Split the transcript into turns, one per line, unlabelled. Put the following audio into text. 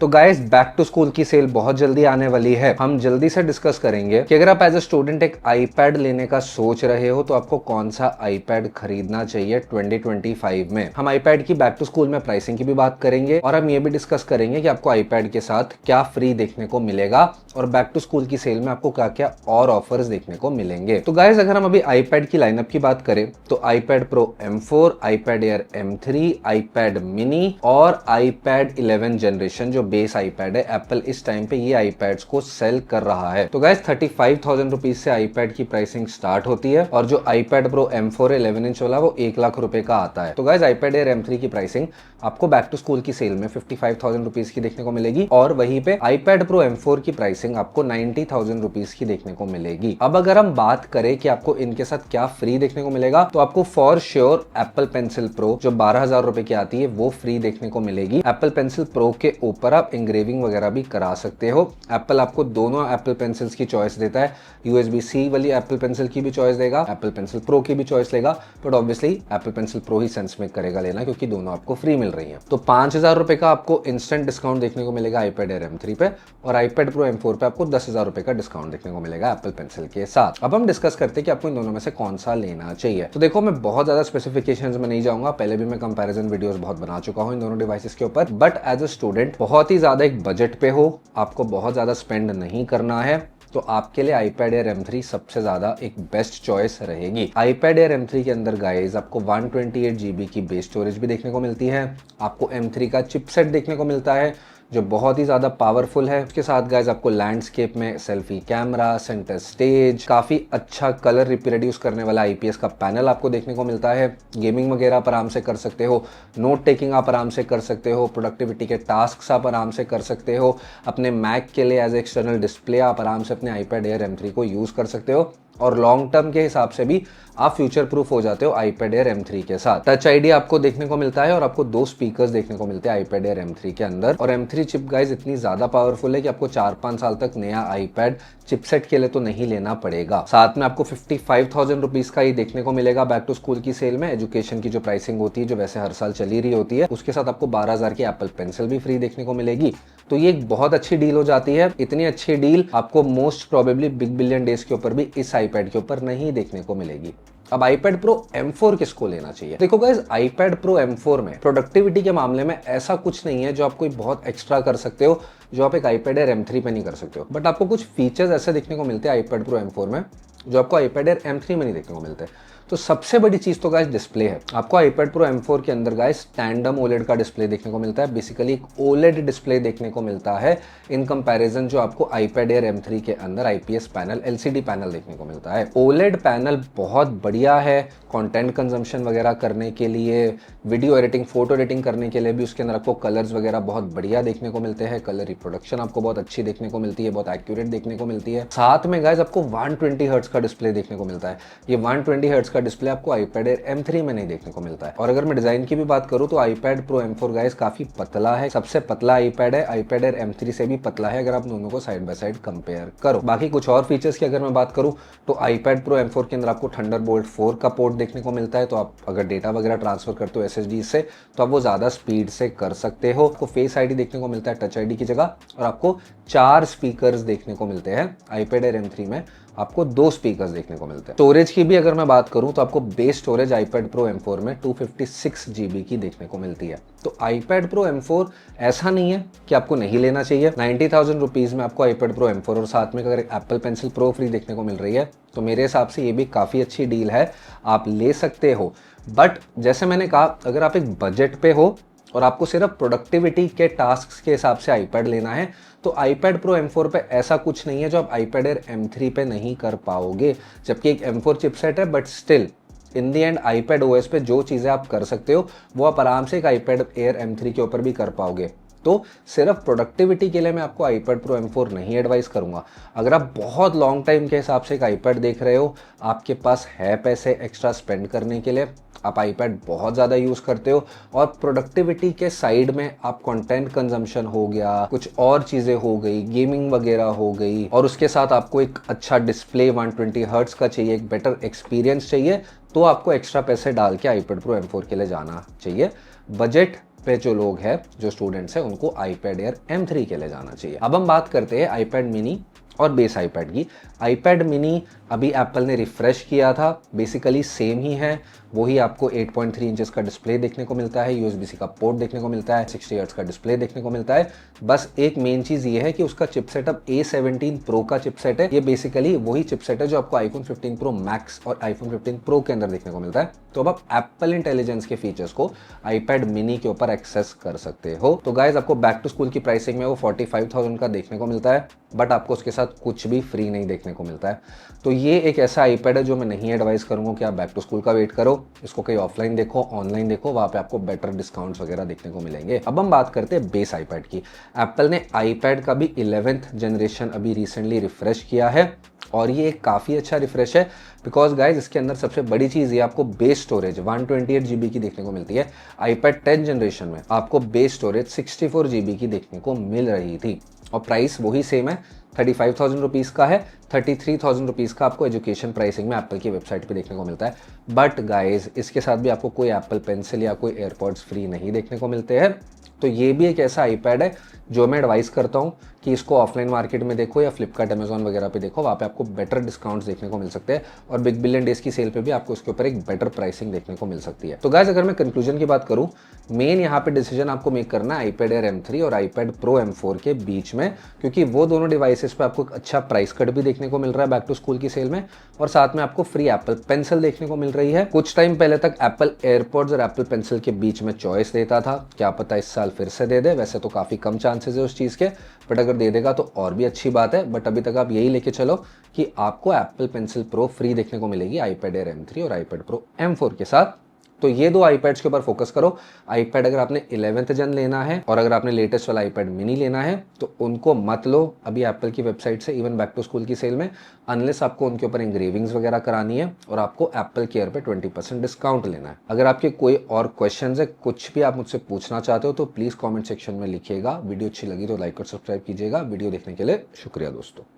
तो guys back to school की cell बहुत जल्दी आने वाली है। हम जल्दी से डिस्कस करेंगे कि अगर आप एज अ स्टूडेंट एक आईपैड लेने का सोच रहे हो तो आपको कौन सा आईपैड खरीदना चाहिए 2025 में। हम आईपैड की बैक टू स्कूल में प्राइसिंग की भी बात करेंगे और हम ये भी डिस्कस करेंगे कि आपको आईपैड के साथ क्या फ्री देखने को मिलेगा और बैक टू स्कूल की सेल में आपको क्या क्या और ऑफर्स देखने को मिलेंगे। तो गाइस अगर हम अभी आईपैड की लाइनअप की बात करें तो iPad pro M4, iPad air M3, iPad mini और आईपैड 11 जनरेशन जो बेस आईपैड है, एप्पल इस टाइम पे ये आईपैड्स को सेल कर रहा है। तो गाइस 35,000 रुपीज से आईपैड की प्राइसिंग स्टार्ट होती है और जो आईपैड प्रो M4 11 इंच वाला वो 1 लाख रुपए का आता है। तो गाइस आईपैड एयर M3 की प्राइसिंग आपको बैक टू स्कूल की सेल में 55,000 रुपीज की देखने को मिलेगी और वहीं पे आईपैड प्रो M4 की प्राइसिंग आपको 90,000 रुपीज की देखने को मिलेगी। अब अगर हम बात करें कि आपको इनके साथ क्या फ्री देखने को मिलेगा तो आपको for sure Apple pencil pro जो 12,000 रुपए की आती है वो फ्री देखने को मिलेगी। एप्पल पेंसिल प्रो के ऊपर आप इंग्रेविंग वगैरह भी करा सकते हो। एप्पल आपको दोनों एप्पल पेंसिल्स की चॉइस देता है, USB-C वाली एप्पल पेंसिल की भी चॉइस देगा, एप्पल पेंसिल प्रो की भी चॉइस लेगा, but obviously Apple pencil pro he sense make करेगा लेना क्योंकि दोनों आपको फ्री मिल रही हैं। तो 5,000 रुपए का आपको इंस्टेंट डिस्काउंट देखने को मिलेगा आईपैड एयर M3 पे और आईपैड प्रो M4 पे आपको 10,000 रुपए का डिस्काउंट देखने को मिलेगा एप्पल पेंसिल के साथ। अब हम डिस्कस करते हैं कि आपको इन दोनों में से कौन सा लेना चाहिए। तो देखो मैं बहुत ज्यादा स्पेसिफिकेशंस में नहीं जाऊंगा, पहले भी मैं कंपैरिजन वीडियोस बहुत बना चुका हूं इन दोनों डिवाइसेस के ऊपर, बट एज अ स्टूडेंट बहुत ही ज्यादा एक बजट पे हो, आपको बहुत ज्यादा स्पेंड नहीं करना है तो आपके लिए आईपैड एयर M3 सबसे ज्यादा एक बेस्ट चॉइस रहेगी। आईपैड एयर M3 के अंदर गाइस आपको 128 GB की बेस स्टोरेज भी देखने को मिलती है, आपको M3 का चिपसेट देखने को मिलता है जो बहुत ही ज्यादा पावरफुल है। उसके साथ गाइस आपको लैंडस्केप में सेल्फी कैमरा, सेंटर स्टेज, काफी अच्छा कलर रिप्रोड्यूस करने वाला IPS का पैनल आपको देखने को मिलता है। गेमिंग वगैरह आप आराम से कर सकते हो, नोट टेकिंग आप आराम से कर सकते हो, प्रोडक्टिविटी के टास्क आप आराम से कर सकते हो, अपने मैक के लिए एज एक्सटर्नल डिस्प्ले आप आराम से अपने आईपैड एयर M3 को यूज कर सकते हो और लॉन्ग टर्म के हिसाब से भी आप फ्यूचर प्रूफ हो जाते हो आईपैड एयर M3 के साथ। टच आईडी आपको देखने को मिलता है और आपको 2 स्पीकर्स देखने को मिलते हैं आईपैड एयर M3 के अंदर और M3 चिप गाइस इतनी ज्यादा पावरफुल है कि आपको 4-5 साल तक नया आईपैड चिपसेट के लिए तो नहीं लेना पड़ेगा। साथ में आपको 55,000 रुपीज का ही देखने को मिलेगा बैक टू स्कूल की सेल में। एजुकेशन की जो प्राइसिंग होती है जो वैसे हर साल चली रही होती है उसके साथ आपको 12,000 की एप्पल पेंसिल भी फ्री देखने को मिलेगी। तो ये एक बहुत अच्छी डील हो जाती है। इतनी अच्छी डील आपको most probably big billion days के ऊपर भी इस आईपैड के ऊपर नहीं देखने को मिलेगी। अब आईपैड प्रो M4 किसको लेना चाहिए? देखो गाइस आईपैड प्रो M4 में प्रोडक्टिविटी के मामले में ऐसा कुछ नहीं है जो आप कोई बहुत एक्स्ट्रा कर सकते हो जो आप एक आईपैड एयर M3 पे नहीं कर सकते हो, बट आपको कुछ फीचर्स ऐसे देखने को मिलते हैं आईपैड प्रो M4 में जो आपको आईपैड एयर M3 में नहीं देखने को मिलते। तो सबसे बड़ी चीज तो गाइस डिस्प्ले है। आपको आईपैड प्रो M4 के अंदर गाइस टैंडम OLED का डिस्प्ले देखने को मिलता है, बेसिकली एक OLED डिस्प्ले देखने को मिलता है इन कंपैरिजन जो आपको आईपैड एयर M3 के अंदर IPS पैनल LCD पैनल देखने को मिलता है। OLED पैनल बहुत बढ़िया है कंटेंट कंजम्पशन वगैरह करने के लिए, वीडियो एडिटिंग, फोटो एडिटिंग करने के लिए भी उसके अंदर आपको कलर्स वगैरह बहुत बढ़िया देखने को मिलते हैं, कलर रिप्रोडक्शन आपको बहुत अच्छी देखने को मिलती है, बहुत एक्यूरेट देखने को मिलती है। साथ में गाइस आपको 120 हर्ट्ज का डिस्प्ले देखने को मिलता है। ये 120 हर्ट्ज का डिस्प्ले आपको आईपैड एयर M3 में नहीं देखने को मिलता है। और अगर मैं डिजाइन की भी बात करूं तो आईपैड प्रो M4 गाइस काफी पतला है, सबसे पतला आईपैड है, आईपैड एयर M3 से भी पतला है अगर आप दोनों को साइड बाय साइड कंपेयर करो। बाकी कुछ और फीचर्स की अगर मैं बात करूं तो आईपैड प्रो M4 के अंदर आपको थंडरबोल्ट 4 का पोर्ट देखने को मिलता है, तो आप अगर डेटा वगैरह ट्रांसफर करते हो SSD से तो आप वो ज्यादा स्पीड से कर सकते हो। आपको फेस आईडी देखने को मिलता है टच आईडी की जगह और आपको 4 स्पीकर्स देखने को मिलते हैं। आईपैड एयर M3 में आपको 2 स्पीकर्स देखने को मिलते हैं। स्टोरेज की भी अगर मैं बात करूं तो आपको base storage iPad pro M4 में 256 GB की देखने को मिलती है। तो आईपैड प्रो M4 ऐसा नहीं है कि आपको नहीं लेना चाहिए। 90,000 रुपीज में आपको आईपैड प्रो M4 और साथ में अगर एप्पल पेंसिल प्रो फ्री देखने को मिल रही है तो मेरे हिसाब से ये भी काफी अच्छी डील है, आप ले सकते हो। बट जैसे मैंने कहा अगर आप एक बजट पे हो और आपको सिर्फ प्रोडक्टिविटी के टास्क के हिसाब से आईपैड लेना है तो आईपैड प्रो M4 पे ऐसा कुछ नहीं है जो आप आईपैड एयर M3 पे नहीं कर पाओगे। जबकि एक M4 चिपसेट है but still in the and iPad OS पे जो चीजें आप कर सकते हो वो आप आराम से एक आईपैड एयर M3 के ऊपर भी कर पाओगे। तो सिर्फ प्रोडक्टिविटी के लिए मैं आपको आईपैड प्रो M4 नहीं एडवाइस करूंगा। अगर आप बहुत लॉन्ग टाइम के हिसाब से एक आईपैड देख रहे हो, आपके पास है पैसे एक्स्ट्रा स्पेंड करने के लिए, आप आईपैड बहुत ज़्यादा यूज़ करते हो और प्रोडक्टिविटी के साइड में आप कंटेंट कंजम्पशन हो गया, कुछ और चीज़ें हो गई, गेमिंग वगैरह हो गई और उसके साथ आपको एक अच्छा डिस्प्ले 120 हर्ट्ज का चाहिए, एक बेटर एक्सपीरियंस चाहिए, तो आपको एक्स्ट्रा पैसे डाल के आईपैड प्रो M4 के लिए जाना चाहिए। बजट पे जो लोग हैं, जो स्टूडेंट्स हैं, उनको iPad Air M3 के लिए जाना चाहिए। अब हम बात करते हैं iPad mini और बेस iPad की। iPad mini अभी एप्पल ने रिफ्रेश किया था, बेसिकली सेम ही है, वही आपको 8.3 इंचेस का डिस्प्ले देखने को मिलता है, USB-C का पोर्ट देखने को मिलता है, 60 हर्ट्ज का डिस्प्ले देखने को मिलता है। बस एक मेन चीज ये है कि उसका चिपसेट अब A17 Pro का चिपसेट है। ये बेसिकली वही चिपसेट है जो आपको iPhone 15 Pro Max और iPhone 15 Pro के अंदर देखने को मिलता है। तो अब आप एप्पल इंटेलिजेंस के फीचर्स को iPad mini के ऊपर एक्सेस कर सकते हो। तो गाइज आपको बैक टू स्कूल की प्राइसिंग में वो 45,000 का देखने को मिलता है, बट आपको उसके साथ कुछ भी फ्री नहीं देखने को मिलता है। तो ये एक ऐसा iPad है जो मैं नहीं एडवाइस करूंगा कि आप बैक टू स्कूल का वेट करो, इसको कहीं ऑफलाइन देखो, ऑनलाइन देखो, वहां पे आपको बेटर डिस्काउंट्स वगैरह देखने को मिलेंगे। अब हम बात करते हैं बेस iPad की। एप्पल ने iPad का भी 11th जनरेशन अभी रिसेंटली रिफ्रेश किया है और ये एक काफ़ी अच्छा रिफ्रेश है बिकॉज गाइज इसके अंदर सबसे बड़ी चीज़ ये आपको बेस स्टोरेज 128 GB की देखने को मिलती है। iPad 10 जनरेशन में आपको बेस स्टोरेज 64 GB की देखने को मिल रही थी और प्राइस वही सेम है, 35,000 रुपीज़ का है। 33,000 रुपीज़ का आपको एजुकेशन प्राइसिंग में एप्पल की वेबसाइट पे देखने को मिलता है। बट गाइज इसके साथ भी आपको कोई एप्पल पेंसिल या कोई एयरपॉड्स फ्री नहीं देखने को मिलते हैं। तो ये भी एक ऐसा iPad है जो मैं एडवाइस करता हूँ कि इसको ऑफलाइन मार्केट में देखो या फ्लिपकार्ट, अमेजॉन वगैरह पे देखो, वहाँ पे आपको बेटर डिस्काउंट्स देखने को मिल सकते हैं और बिग बिलियन डेज की सेल पे भी आपको उसके ऊपर एक बेटर प्राइसिंग देखने को मिल सकती है। तो गाइस अगर मैं कंक्लूजन की बात करूँ, मेन यहाँ पे डिसीजन आपको मेक करना है iPad Air M3 और iPad Pro M4 के बीच में, क्योंकि वो दोनों डिवाइसेस पे आपको एक अच्छा प्राइस कट भी देखने को मिल रहा है बैक टू स्कूल की सेल में और साथ में आपको फ्री एप्पल पेंसिल देखने को मिल रही है। कुछ टाइम पहले तक एप्पल एयरपॉड्स और एप्पल पेंसिल के बीच में चॉइस देता था, क्या पता इस साल फिर से दे दे, वैसे तो काफ़ी कम चांसेस है उस चीज़ के, बट अगर दे देगा तो और भी अच्छी बात है। बट अभी तक आप यही लेके चलो कि आपको एप्पल पेंसिल प्रो फ्री देखने को मिलेगी iPad Air M3 और iPad Pro M4 के साथ। तो ये दो iPads के ऊपर फोकस करो। iPad अगर आपने 11th जन लेना है और अगर आपने लेटेस्ट वाला iPad mini लेना है तो उनको मत लो अभी एप्पल की वेबसाइट से, इवन बैक टू स्कूल की सेल में, अनलेस आपको उनके ऊपर इंग्रेविंग्स वगैरह करानी है और आपको एप्पल केयर पे 20% डिस्काउंट लेना है। अगर आपके कोई और क्वेश्चन है, कुछ भी आप मुझसे पूछना चाहते हो तो प्लीज़ कॉमेंट सेक्शन में लिखिएगा। वीडियो अच्छी लगी तो लाइक और सब्सक्राइब कीजिएगा। वीडियो देखने के लिए शुक्रिया दोस्तों।